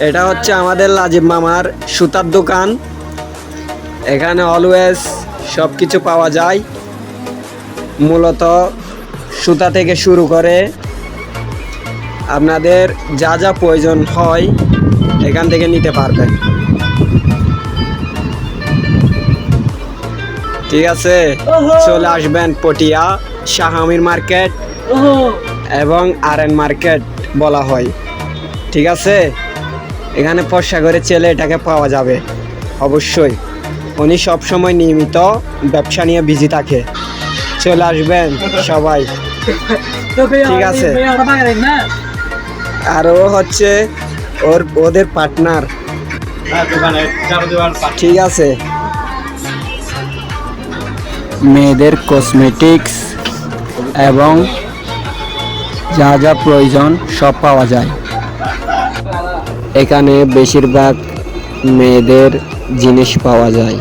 এটা হচ্ছে আমাদের লাজিব মামার সুতার দোকান। এখানে অলওয়েজ সব কিছু পাওয়া যায়, মূলত সুতা থেকে শুরু করে আপনাদের যা যা প্রয়োজন হয় এখান থেকে নিতে পারবেন। ঠিক আছে, চলে আসবেন পটিয়া শাহ আমির মার্কেট এবং আরএন মার্কেট বলা হয়। ঠিক আছে, এখানে ফর্সা করে ছেলে এটাকে পাওয়া যাবে অবশ্যই। উনি সবসময় নিয়মিত ব্যবসা নিয়ে বিজি থাকে। চলে আসবেন সবাই। ঠিক আছে, আর ও হচ্ছে ওদের পার্টনার। ঠিক আছে, মেয়েদের কসমেটিক্স এবং যা যা প্রয়োজন সব পাওয়া যায় এখানে। বেশিরভাগ মেয়েদের জিনিস পাওয়া যায়।